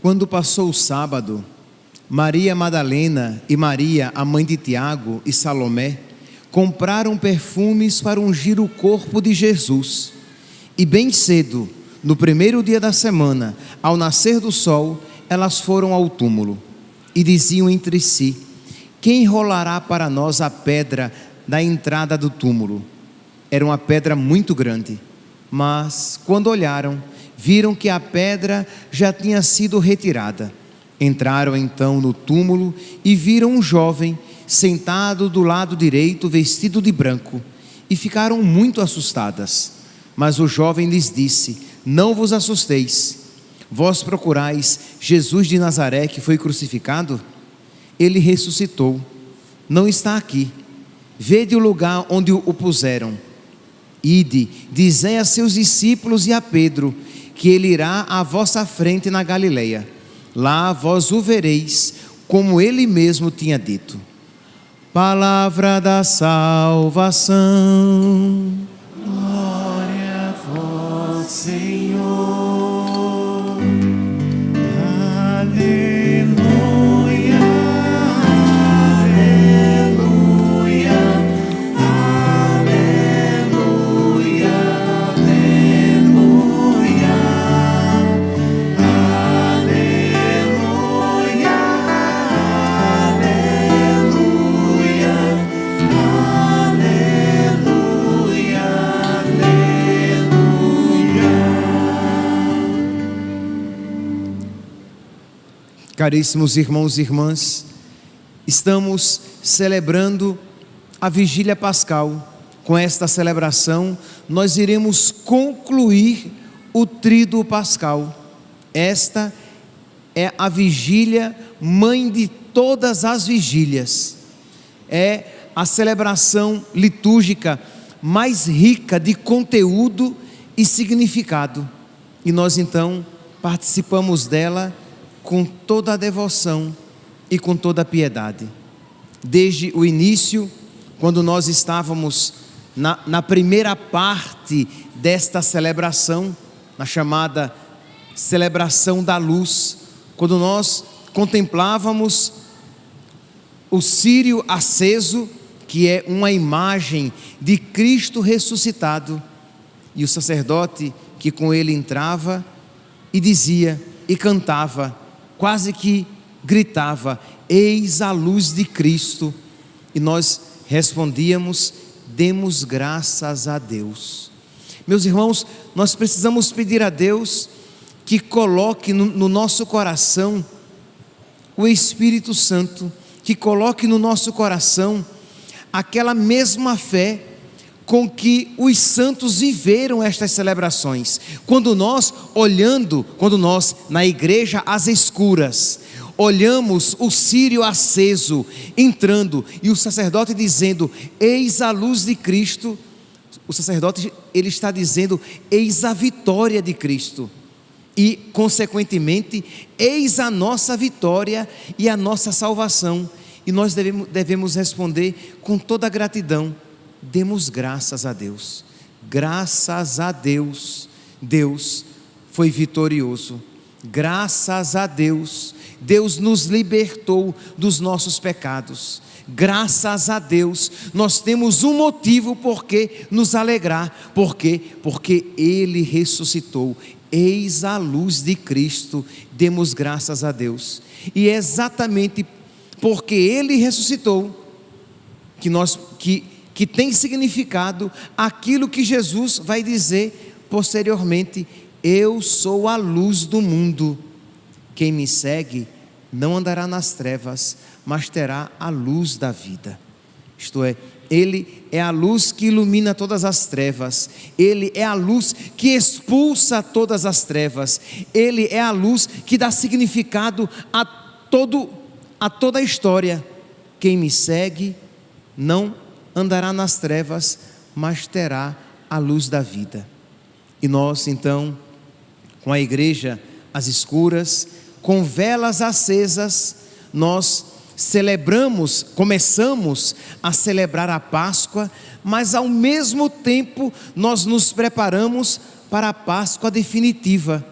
Quando passou o sábado, Maria Madalena e Maria, a mãe de Tiago e Salomé, compraram perfumes para ungir o corpo de Jesus. E bem cedo, no primeiro dia da semana, ao nascer do sol, elas foram ao túmulo e diziam entre si: quem rolará para nós a pedra da entrada do túmulo? Era uma pedra muito grande, mas quando olharam, viram que a pedra já tinha sido retirada. Entraram então no túmulo e viram um jovem sentado do lado direito, vestido de branco, e ficaram muito assustadas. Mas o jovem lhes disse: não vos assusteis, vós procurais Jesus de Nazaré, que foi crucificado? Ele ressuscitou, não está aqui. Vede o lugar onde o puseram. Ide, dizei a seus discípulos e a Pedro que ele irá à vossa frente na Galileia. Lá vós o vereis, como ele mesmo tinha dito. Palavra da salvação. Glória a vós, Senhor. Aleluia, aleluia, aleluia, aleluia, aleluia, aleluia, aleluia. Caríssimos irmãos e irmãs, estamos celebrando a vigília pascal. Com esta celebração, nós iremos concluir o tríduo pascal. Esta é a vigília mãe de todas as vigílias. É a celebração litúrgica mais rica de conteúdo e significado. E nós então participamos dela com toda a devoção e com toda a piedade. Desde o início, quando nós estávamos na primeira parte desta celebração, na chamada celebração da luz, quando nós contemplávamos o círio aceso, que é uma imagem de Cristo ressuscitado, e o sacerdote que com ele entrava e dizia e cantava, quase que gritava: eis a luz de Cristo. E nós respondíamos: demos graças a Deus. Meus irmãos, nós precisamos pedir a Deus que coloque no nosso coração o Espírito Santo, que coloque no nosso coração aquela mesma fé com que os santos viveram estas celebrações. Quando nós na igreja às escuras, olhamos o círio aceso entrando e o sacerdote dizendo: eis a luz de Cristo, o sacerdote ele está dizendo: eis a vitória de Cristo. E consequentemente, eis a nossa vitória e a nossa salvação. E nós devemos responder com toda a gratidão: demos graças a Deus. Graças a Deus, Deus foi vitorioso. Graças a Deus, Deus nos libertou dos nossos pecados. Graças a Deus, nós temos um motivo por que nos alegrar. Por quê? Porque Ele ressuscitou. Eis a luz de Cristo, demos graças a Deus. E é exatamente porque Ele ressuscitou que tem significado aquilo que Jesus vai dizer posteriormente: eu sou a luz do mundo, quem me segue não andará nas trevas, mas terá a luz da vida. Isto é, Ele é a luz que ilumina todas as trevas, Ele é a luz que expulsa todas as trevas, Ele é a luz que dá significado a toda a história. Quem me segue não andará nas trevas, mas terá a luz da vida. E nós então, com a igreja às escuras, com velas acesas, nós começamos a celebrar a Páscoa, mas ao mesmo tempo nós nos preparamos para a Páscoa definitiva.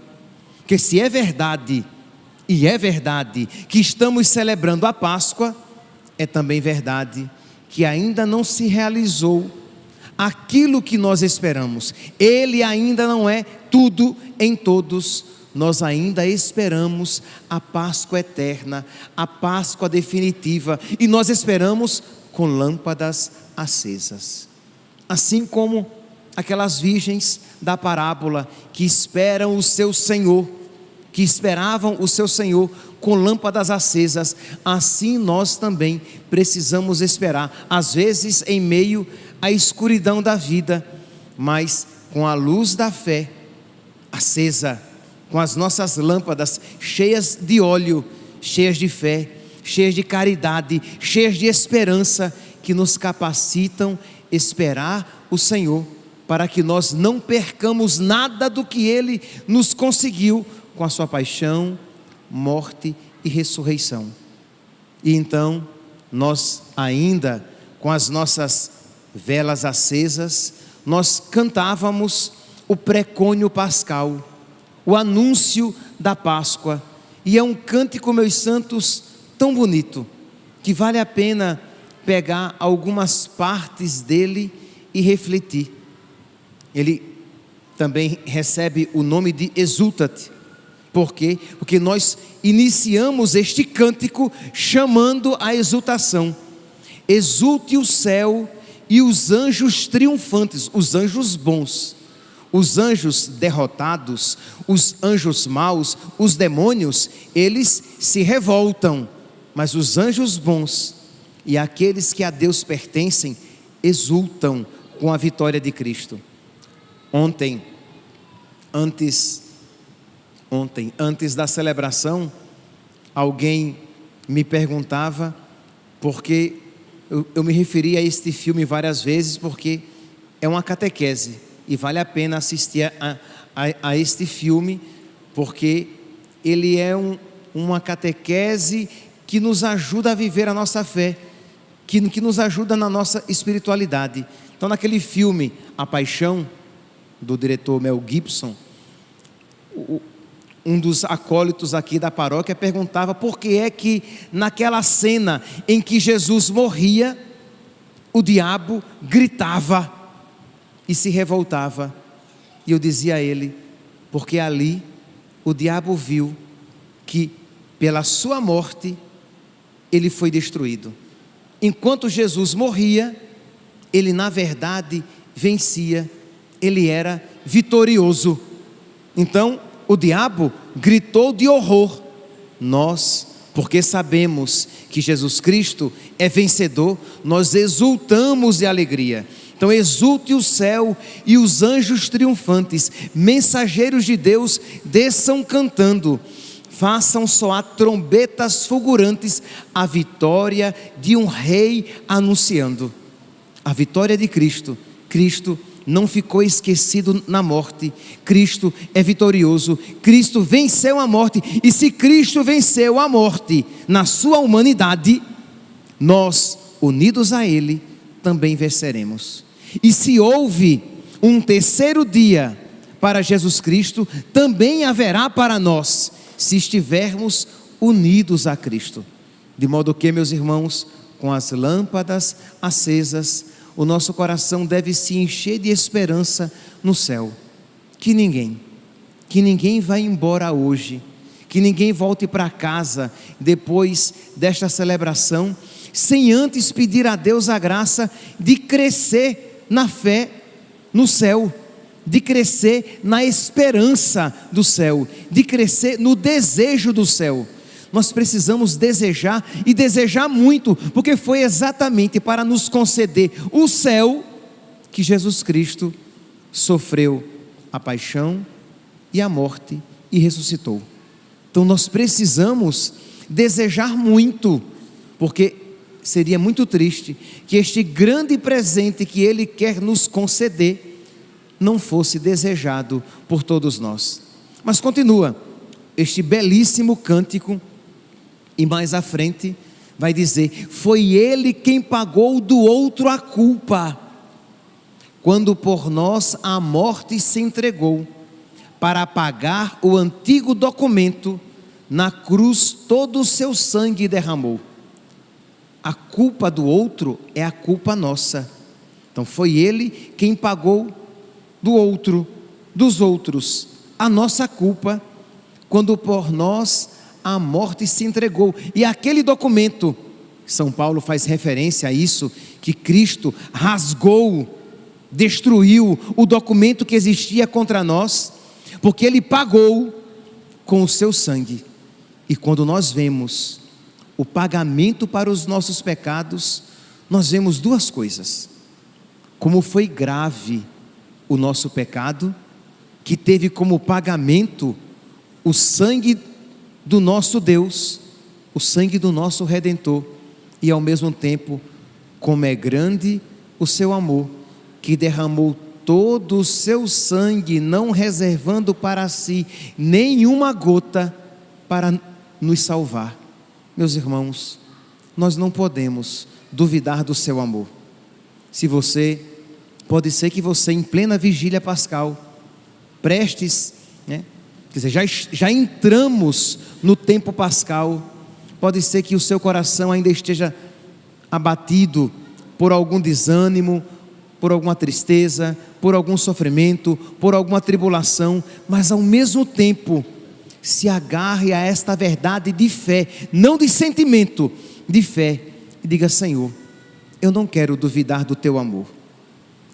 Que se é verdade e é verdade que estamos celebrando a Páscoa, é também verdade que ainda não se realizou aquilo que nós esperamos. Ele ainda não é tudo em todos. Nós ainda esperamos a Páscoa eterna, a Páscoa definitiva, e nós esperamos com lâmpadas acesas. Assim como aquelas virgens da parábola que esperam o seu Senhor, que esperavam o seu Senhor com lâmpadas acesas, assim nós também precisamos esperar, às vezes em meio à escuridão da vida, mas com a luz da fé acesa, com as nossas lâmpadas cheias de óleo, cheias de fé, cheias de caridade, cheias de esperança, que nos capacitam a esperar o Senhor, para que nós não percamos nada do que Ele nos conseguiu com a sua paixão, morte e ressurreição. E então, nós ainda, com as nossas velas acesas, nós cantávamos o precônio pascal, o anúncio da Páscoa, e é um cântico, meus santos, tão bonito, que vale a pena pegar algumas partes dele e refletir. Ele também recebe o nome de Exultate. Por quê? Porque nós iniciamos este cântico chamando a exultação. Exulte o céu e os anjos triunfantes, os anjos bons. Os anjos derrotados, os anjos maus, os demônios, eles se revoltam, mas os anjos bons e aqueles que a Deus pertencem exultam com a vitória de Cristo. Ontem, antes da celebração, alguém me perguntava, porque eu me referi a este filme várias vezes, porque é uma catequese, e vale a pena assistir a este filme, porque ele é uma catequese que nos ajuda a viver a nossa fé, que nos ajuda na nossa espiritualidade. Então, naquele filme, A Paixão, do diretor Mel Gibson, um dos acólitos aqui da paróquia perguntava por que é que naquela cena em que Jesus morria, o diabo gritava e se revoltava. E eu dizia a ele, porque ali o diabo viu que pela sua morte ele foi destruído. Enquanto Jesus morria, ele na verdade vencia, ele era vitorioso. Então o diabo gritou de horror. Nós, porque sabemos que Jesus Cristo é vencedor, nós exultamos de alegria. Então exulte o céu e os anjos triunfantes, mensageiros de Deus, desçam cantando, façam soar trombetas fulgurantes, a vitória de um rei anunciando. A vitória de Cristo. Cristo não ficou esquecido na morte. Cristo é vitorioso. Cristo venceu a morte. E se Cristo venceu a morte na sua humanidade, nós, unidos a Ele, também venceremos. E se houve um terceiro dia para Jesus Cristo, também haverá para nós, se estivermos unidos a Cristo. De modo que, meus irmãos, com as lâmpadas acesas, o nosso coração deve se encher de esperança no céu. Que ninguém vá embora hoje, que ninguém volte para casa depois desta celebração, sem antes pedir a Deus a graça de crescer na fé no céu, de crescer na esperança do céu, de crescer no desejo do céu. Nós precisamos desejar, e desejar muito, porque foi exatamente para nos conceder o céu que Jesus Cristo sofreu a paixão e a morte e ressuscitou. Então nós precisamos desejar muito, porque seria muito triste que este grande presente que Ele quer nos conceder não fosse desejado por todos nós. Mas continua este belíssimo cântico, e mais à frente vai dizer: foi Ele quem pagou do outro a culpa, quando por nós a morte se entregou, para apagar o antigo documento na cruz todo o seu sangue derramou. A culpa do outro é a culpa nossa. Então foi Ele quem pagou do outro, dos outros, a nossa culpa, quando por nós a morte se entregou. E aquele documento, São Paulo faz referência a isso, que Cristo rasgou, destruiu o documento que existia contra nós, porque Ele pagou com o seu sangue. E quando nós vemos o pagamento para os nossos pecados, nós vemos duas coisas: como foi grave o nosso pecado, que teve como pagamento o sangue do nosso Deus, o sangue do nosso Redentor, e ao mesmo tempo, como é grande o seu amor, que derramou todo o seu sangue, não reservando para si nenhuma gota, para nos salvar. Meus irmãos, nós não podemos duvidar do seu amor. Pode ser que você, em plena vigília pascal, prestes, quer dizer, já entramos no tempo pascal, pode ser que o seu coração ainda esteja abatido por algum desânimo, por alguma tristeza, por algum sofrimento, por alguma tribulação, mas ao mesmo tempo, se agarre a esta verdade de fé, não de sentimento, de fé, e diga: Senhor, eu não quero duvidar do teu amor,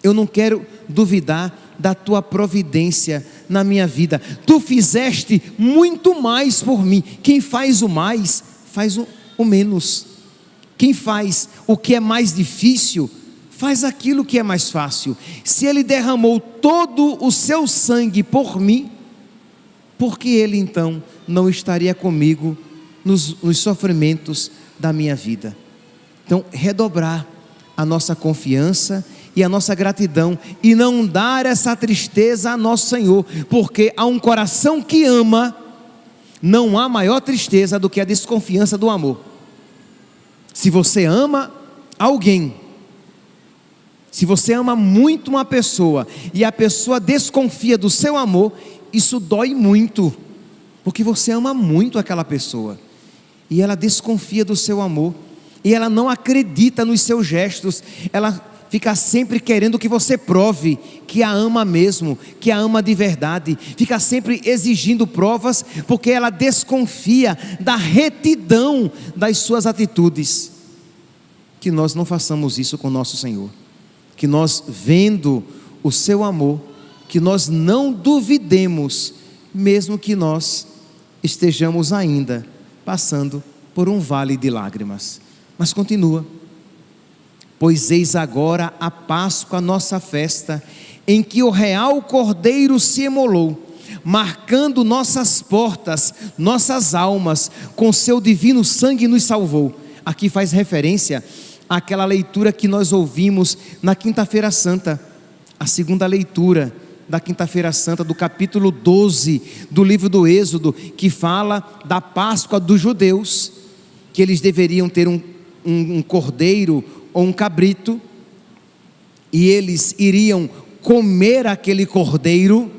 eu não quero duvidar da tua providência na minha vida. Tu fizeste muito mais por mim. Quem faz o mais, faz o menos. Quem faz o que é mais difícil, faz aquilo que é mais fácil. Se Ele derramou todo o seu sangue por mim, por que Ele então não estaria comigo nos sofrimentos da minha vida? Então, redobrar a nossa confiança e a nossa gratidão, e não dar essa tristeza a nosso Senhor, porque a um coração que ama, não há maior tristeza do que a desconfiança do amor. Se você ama alguém, se você ama muito uma pessoa, e a pessoa desconfia do seu amor, isso dói muito, porque você ama muito aquela pessoa, e ela desconfia do seu amor, e ela não acredita nos seus gestos, ela fica sempre querendo que você prove que a ama mesmo, que a ama de verdade, fica sempre exigindo provas, porque ela desconfia da retidão das suas atitudes. Que nós não façamos isso com nosso Senhor, que nós, vendo o seu amor, que nós não duvidemos, mesmo que nós estejamos ainda passando por um vale de lágrimas. Mas continua: pois eis agora a Páscoa, nossa festa, em que o real Cordeiro se imolou, marcando nossas portas, nossas almas, com seu divino sangue nos salvou. Aqui faz referência àquela leitura que nós ouvimos na Quinta-feira Santa, a segunda leitura da Quinta-feira Santa, do capítulo 12 do livro do Êxodo, que fala da Páscoa dos judeus, que eles deveriam ter um cordeiro ou um cabrito, e eles iriam comer aquele cordeiro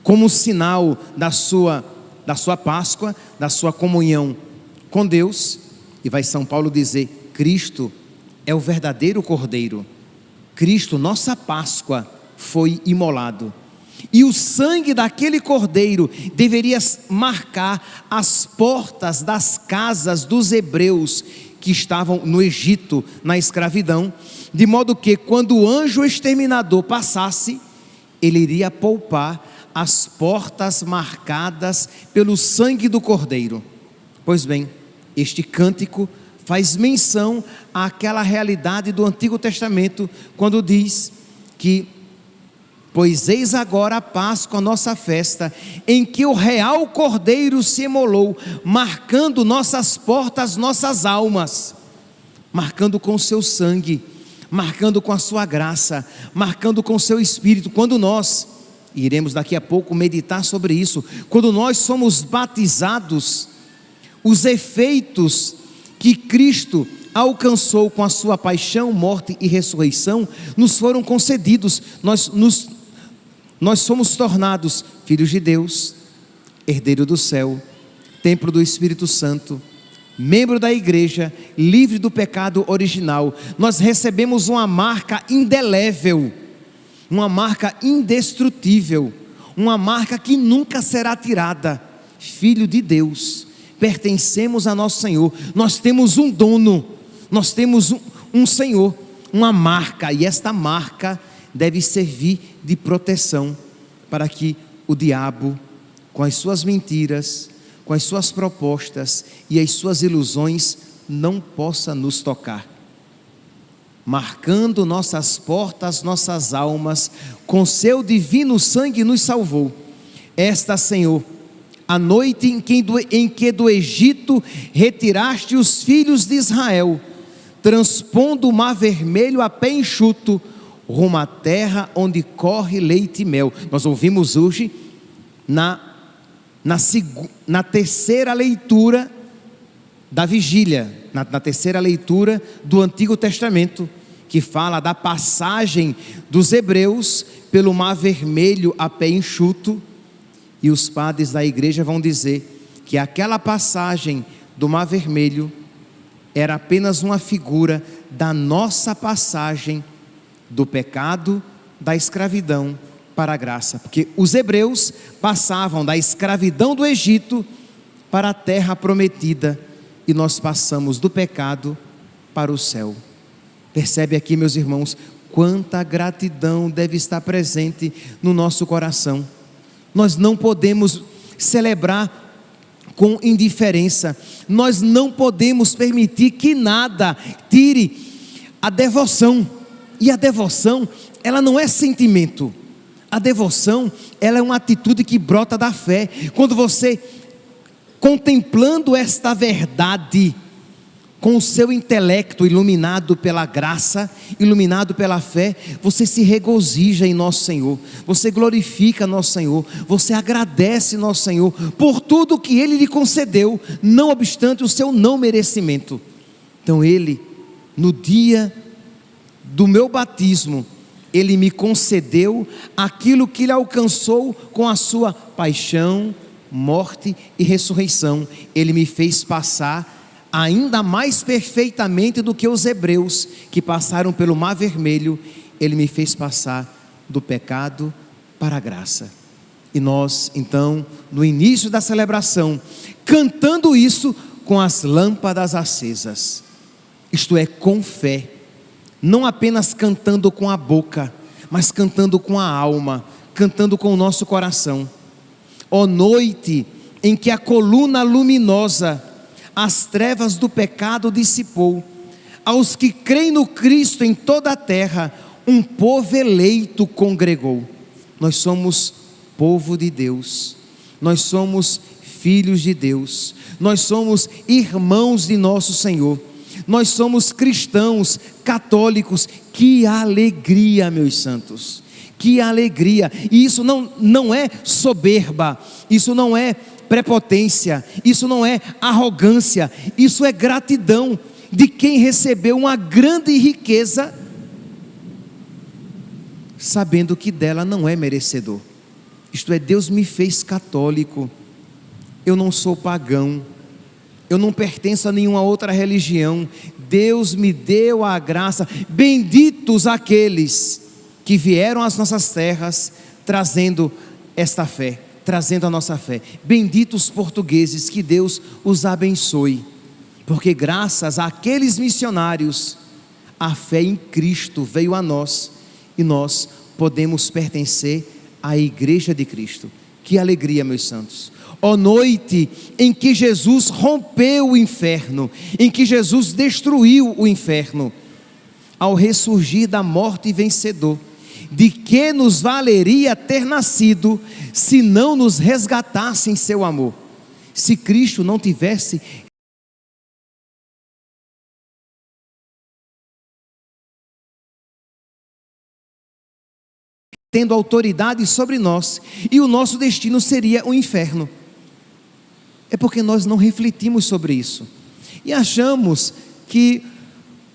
como sinal da sua Páscoa, da sua comunhão com Deus. E vai São Paulo dizer: Cristo é o verdadeiro cordeiro, Cristo, nossa Páscoa, foi imolado, e o sangue daquele cordeiro deveria marcar as portas das casas dos hebreus que estavam no Egito, na escravidão, de modo que quando o anjo exterminador passasse, ele iria poupar as portas marcadas pelo sangue do cordeiro. Pois bem, este cântico faz menção àquela realidade do Antigo Testamento, quando diz que: pois eis agora a Páscoa, nossa festa, em que o real Cordeiro se imolou, marcando nossas portas, nossas almas, marcando com o seu sangue, marcando com a sua graça, marcando com o seu Espírito. Quando nós, iremos daqui a pouco meditar sobre isso, quando nós somos batizados, os efeitos que Cristo alcançou com a sua paixão, morte e ressurreição, nos foram concedidos. Nós somos tornados filhos de Deus, herdeiro do céu, templo do Espírito Santo, membro da igreja, livre do pecado original. Nós recebemos uma marca indelével, uma marca indestrutível, uma marca que nunca será tirada. Filho de Deus, pertencemos a nosso Senhor. Nós temos um dono, nós temos um Senhor, uma marca, e esta marca deve servir de proteção para que o diabo, com as suas mentiras, com as suas propostas e as suas ilusões, não possa nos tocar, marcando nossas portas, nossas almas, com seu divino sangue nos salvou. Esta, Senhor, a noite em que do Egito retiraste os filhos de Israel, transpondo o mar vermelho a pé enxuto, rumo à terra onde corre leite e mel. Nós ouvimos hoje na terceira leitura da vigília, na terceira leitura do Antigo Testamento, que fala da passagem dos hebreus pelo mar vermelho a pé enxuto. E os padres da igreja vão dizer que aquela passagem do mar vermelho era apenas uma figura da nossa passagem do pecado, da escravidão para a graça, porque os hebreus passavam da escravidão do Egito para a terra prometida, e nós passamos do pecado para o céu. Percebe aqui, meus irmãos, quanta gratidão deve estar presente no nosso coração. Nós não podemos celebrar com indiferença, nós não podemos permitir que nada tire a devoção. E a devoção, ela não é sentimento. A devoção, ela é uma atitude que brota da fé. Quando você, contemplando esta verdade, com o seu intelecto iluminado pela graça, iluminado pela fé, você se regozija em nosso Senhor, você glorifica nosso Senhor, você agradece nosso Senhor por tudo que Ele lhe concedeu, não obstante o seu não merecimento. Então Ele, no dia do meu batismo, Ele me concedeu aquilo que Ele alcançou com a sua paixão, morte e ressurreição. Ele me fez passar ainda mais perfeitamente do que os hebreus que passaram pelo mar vermelho. Ele me fez passar do pecado para a graça. E nós, então, no início da celebração, cantando isso com as lâmpadas acesas, isto é, com fé, não apenas cantando com a boca, mas cantando com a alma, cantando com o nosso coração. Ó noite em que a coluna luminosa as trevas do pecado dissipou, aos que creem no Cristo em toda a terra, um povo eleito congregou. Nós somos povo de Deus, nós somos filhos de Deus, nós somos irmãos de nosso Senhor, nós somos cristãos, católicos. Que alegria, meus santos, que alegria. E isso não é soberba, isso não é prepotência, isso não é arrogância, isso é gratidão de quem recebeu uma grande riqueza, sabendo que dela não é merecedor. Isto é, Deus me fez católico, eu não sou pagão, eu não pertenço a nenhuma outra religião. Deus me deu a graça. Benditos aqueles que vieram às nossas terras trazendo esta fé, trazendo a nossa fé. Benditos os portugueses, que Deus os abençoe, porque graças àqueles missionários, a fé em Cristo veio a nós, e nós podemos pertencer à igreja de Cristo. Que alegria, meus santos. Ó noite em que Jesus rompeu o inferno, em que Jesus destruiu o inferno, ao ressurgir da morte vencedor, de que nos valeria ter nascido, se não nos resgatasse em seu amor? Se Cristo não tivesse tendo autoridade sobre nós, e o nosso destino seria o inferno. É porque nós não refletimos sobre isso, e achamos que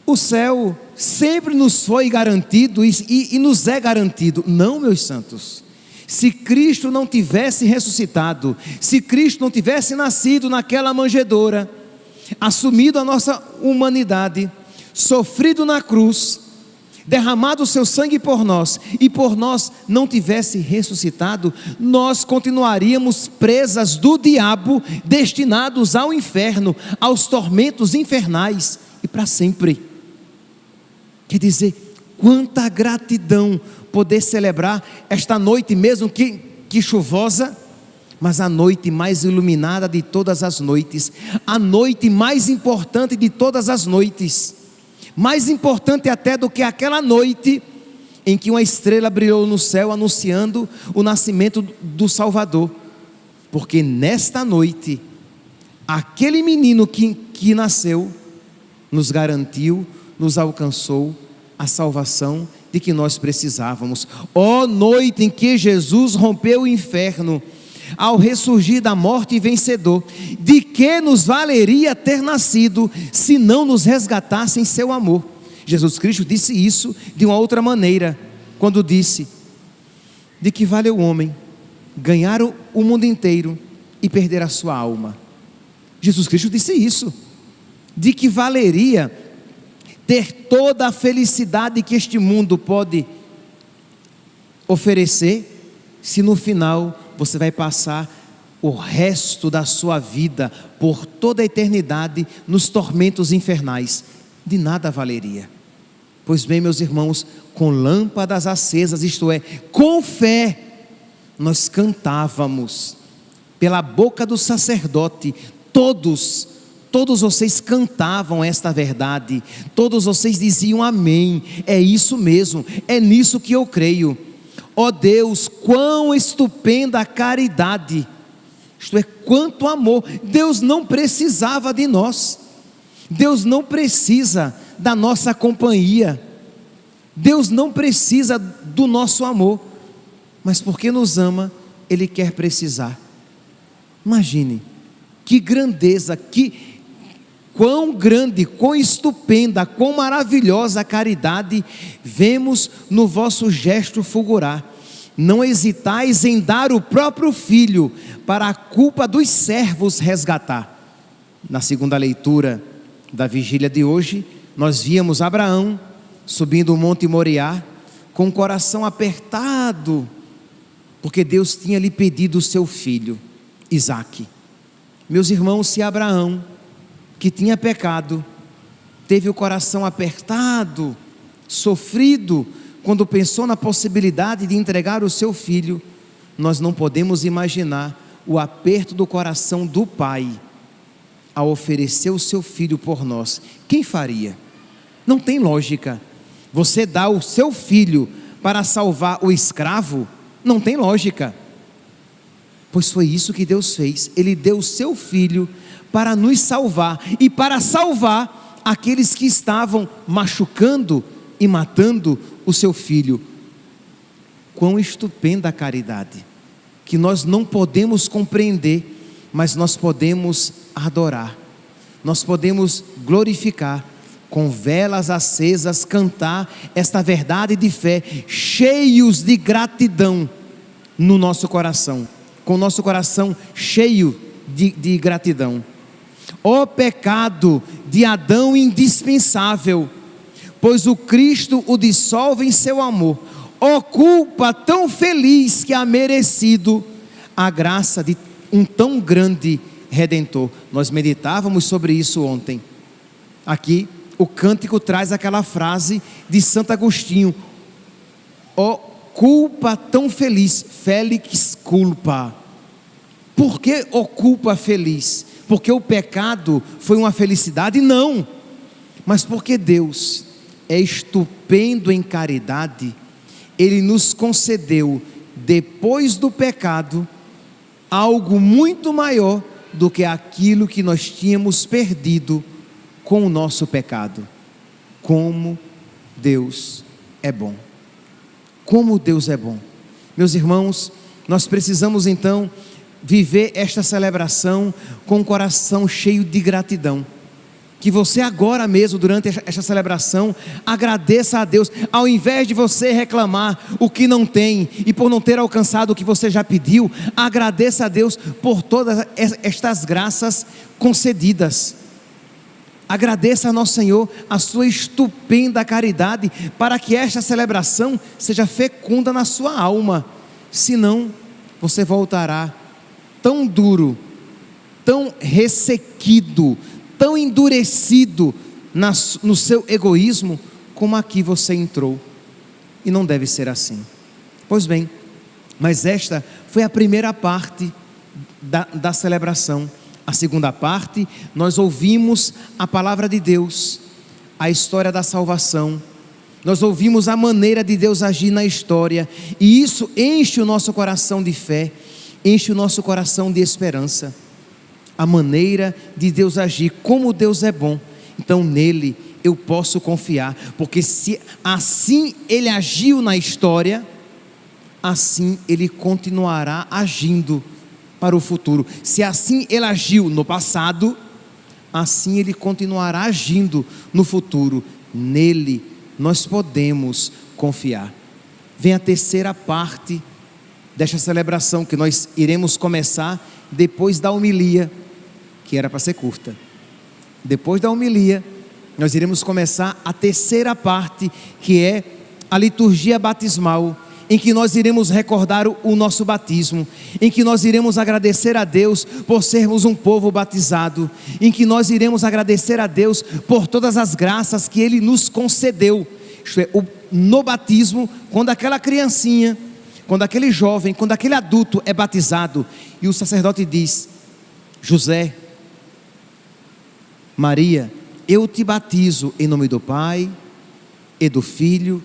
o céu sempre nos foi garantido e nos é garantido. Não, meus santos, Se Cristo não tivesse ressuscitado, se Cristo não tivesse nascido naquela manjedoura, assumido a nossa humanidade, sofrido na cruz, derramado o seu sangue por nós, e por nós não tivesse ressuscitado, nós continuaríamos presas do diabo, destinados ao inferno, aos tormentos infernais, e para sempre. Quer dizer, quanta gratidão poder celebrar esta noite, mesmo que chuvosa, mas a noite mais iluminada de todas as noites, a noite mais importante de todas as noites, mais importante até do que aquela noite em que uma estrela brilhou no céu anunciando o nascimento do Salvador, porque nesta noite, aquele menino que nasceu, nos garantiu, nos alcançou a salvação de que nós precisávamos. Ó noite em que Jesus rompeu o inferno, ao ressurgir da morte vencedor, de que nos valeria ter nascido, se não nos resgatasse em seu amor? Jesus Cristo disse isso de uma outra maneira, quando disse: de que vale o homem ganhar o mundo inteiro e perder a sua alma? Jesus Cristo disse isso. De que valeria ter toda a felicidade que este mundo pode oferecer, se no final você vai passar o resto da sua vida, por toda a eternidade, nos tormentos infernais? De nada valeria. Pois bem, meus irmãos, com lâmpadas acesas, isto é, com fé, nós cantávamos, pela boca do sacerdote, todos vocês cantavam esta verdade, todos vocês diziam amém, é isso mesmo, é nisso que eu creio. Ó Deus, quão estupenda a caridade, isto é, quanto amor. Deus não precisava de nós, Deus não precisa da nossa companhia, Deus não precisa do nosso amor, mas porque nos ama, Ele quer precisar. Imagine, que grandeza, quão grande, quão estupenda, quão maravilhosa a caridade vemos no vosso gesto fulgurar. Não hesitais em dar o próprio Filho, para a culpa dos servos resgatar. Na segunda leitura da vigília de hoje, nós víamos Abraão subindo o monte Moriá, com o coração apertado, porque Deus tinha lhe pedido o seu filho, Isaque. Meus irmãos, se Abraão, que tinha pecado, teve o coração apertado, sofrido, quando pensou na possibilidade de entregar o seu filho, nós não podemos imaginar o aperto do coração do pai, ao oferecer o seu filho por nós. Quem faria? Não tem lógica. Você dá o seu filho para salvar o escravo? Não tem lógica. Pois foi isso que Deus fez. Ele deu o seu filho para nos salvar, e para salvar aqueles que estavam machucando e matando o seu filho. Quão estupenda a caridade, que nós não podemos compreender, mas nós podemos adorar, nós podemos glorificar, com velas acesas, cantar esta verdade de fé, cheios de gratidão no nosso coração, com o nosso coração cheio de gratidão. Ó pecado de Adão indispensável, pois o Cristo o dissolve em seu amor. Ó culpa tão feliz que há merecido a graça de um tão grande Redentor. Nós meditávamos sobre isso ontem. Aqui o cântico traz aquela frase de Santo Agostinho: ó culpa tão feliz, felix culpa. Por que ó culpa feliz? Porque o pecado foi uma felicidade? Não, mas porque Deus é estupendo em caridade, Ele nos concedeu, depois do pecado, algo muito maior do que aquilo que nós tínhamos perdido com o nosso pecado. Como Deus é bom, como Deus é bom. Meus irmãos, nós precisamos então viver esta celebração com o coração cheio de gratidão, que você agora mesmo, durante esta celebração, agradeça a Deus, ao invés de você reclamar o que não tem, e por não ter alcançado o que você já pediu, agradeça a Deus por todas estas graças concedidas. Agradeça a nosso Senhor a sua estupenda caridade, para que esta celebração seja fecunda na sua alma, senão você voltará tão duro, tão ressequido, tão endurecido no seu egoísmo, como aqui você entrou, e não deve ser assim. Pois bem, mas esta foi a primeira parte da celebração. A segunda parte, nós ouvimos a palavra de Deus, a história da salvação, nós ouvimos a maneira de Deus agir na história, e isso enche o nosso coração de fé, enche o nosso coração de esperança. A maneira de Deus agir, como Deus é bom, então nele eu posso confiar, porque se assim ele agiu na história, assim ele continuará agindo para o futuro. Se assim ele agiu no passado, assim ele continuará agindo no futuro. Nele nós podemos confiar. Vem a terceira parte desta celebração, que nós iremos começar depois da homilia, que era para ser curta. Depois da homilia, nós iremos começar a terceira parte, que é a liturgia batismal, em que nós iremos recordar o nosso batismo, em que nós iremos agradecer a Deus por sermos um povo batizado, em que nós iremos agradecer a Deus por todas as graças que Ele nos concedeu. Isto é, no batismo, quando aquela criancinha, quando aquele jovem, quando aquele adulto é batizado, e o sacerdote diz: José, Maria, eu te batizo em nome do Pai, e do Filho,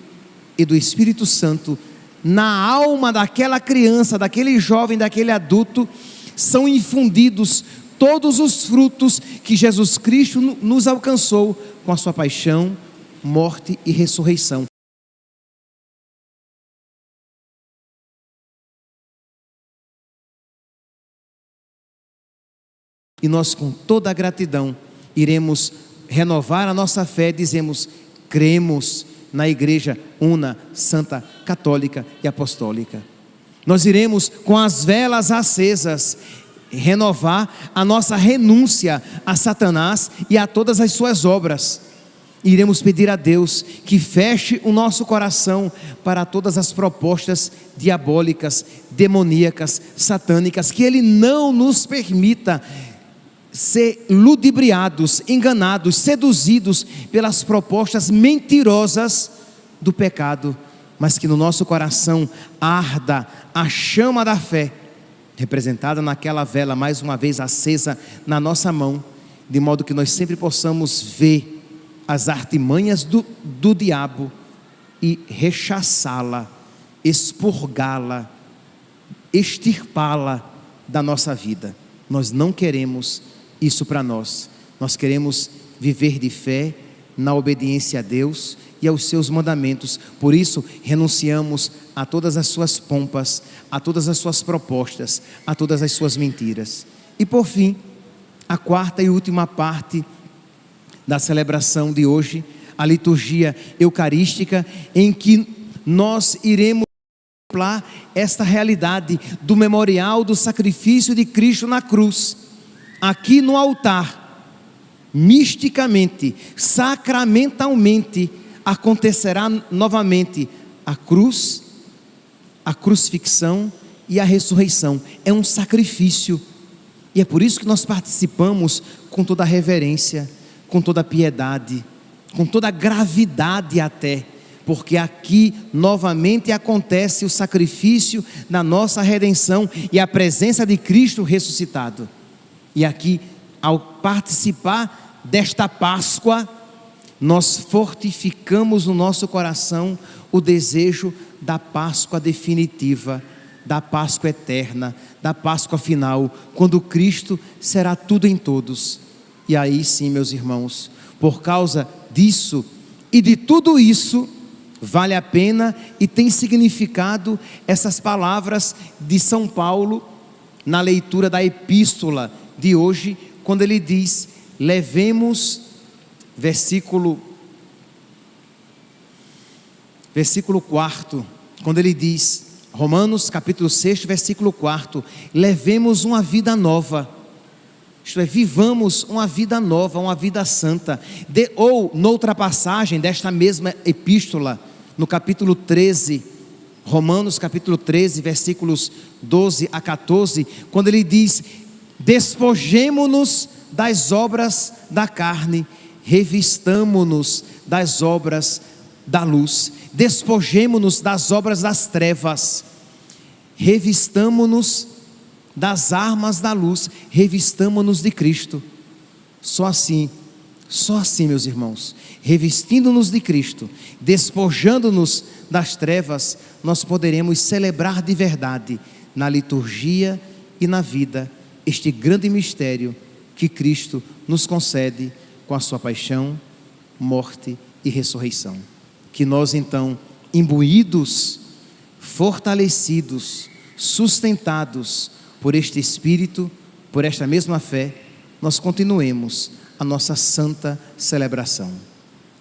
e do Espírito Santo. Na alma daquela criança, daquele jovem, daquele adulto, são infundidos todos os frutos que Jesus Cristo nos alcançou com a sua paixão, morte e ressurreição. E nós, com toda a gratidão, iremos renovar a nossa fé, dizemos: cremos na Igreja Una, Santa, Católica e Apostólica. Nós iremos, com as velas acesas, renovar a nossa renúncia a Satanás e a todas as suas obras. Iremos pedir a Deus que feche o nosso coração para todas as propostas diabólicas, demoníacas, satânicas, que Ele não nos permita ser ludibriados, enganados, seduzidos pelas propostas mentirosas do pecado, mas que no nosso coração arda a chama da fé, representada naquela vela, mais uma vez acesa na nossa mão, de modo que nós sempre possamos ver as artimanhas do diabo e rechaçá-la, expurgá-la, extirpá-la da nossa vida. Nós não queremos isso para nós. Nós queremos viver de fé, na obediência a Deus e aos seus mandamentos. Por isso renunciamos a todas as suas pompas, a todas as suas propostas, a todas as suas mentiras. E por fim, a quarta e última parte da celebração de hoje, a liturgia eucarística, em que nós iremos contemplar esta realidade do memorial do sacrifício de Cristo na cruz. Aqui no altar, misticamente, sacramentalmente, acontecerá novamente a cruz, a crucifixão e a ressurreição. É um sacrifício, e é por isso que nós participamos com toda a reverência, com toda a piedade, com toda a gravidade até, porque aqui novamente acontece o sacrifício da nossa redenção e a presença de Cristo ressuscitado. E aqui, ao participar desta Páscoa, nós fortificamos no nosso coração o desejo da Páscoa definitiva, da Páscoa eterna, da Páscoa final, quando Cristo será tudo em todos. E aí sim, meus irmãos, por causa disso e de tudo isso, vale a pena e tem significado essas palavras de São Paulo na leitura da epístola de hoje, quando ele diz: levemos versículo 4, quando ele diz, Romanos capítulo 6, versículo 4, levemos uma vida nova, isto é, vivamos uma vida nova, uma vida santa. Ou, noutra passagem desta mesma epístola, no capítulo 13, Romanos capítulo 13, versículos 12 a 14, quando ele diz, despojemo-nos das obras da carne, revistamo-nos das obras da luz. Despojemo-nos das obras das trevas, revistamo-nos das armas da luz, revistamo-nos de Cristo. Só assim, meus irmãos, revestindo-nos de Cristo, despojando-nos das trevas, nós poderemos celebrar de verdade, na liturgia e na vida, este grande mistério que Cristo nos concede com a sua paixão, morte e ressurreição. Que nós então, imbuídos, fortalecidos, sustentados por este Espírito, por esta mesma fé, nós continuemos a nossa santa celebração.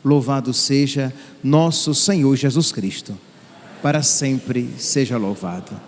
Louvado seja nosso Senhor Jesus Cristo, para sempre seja louvado.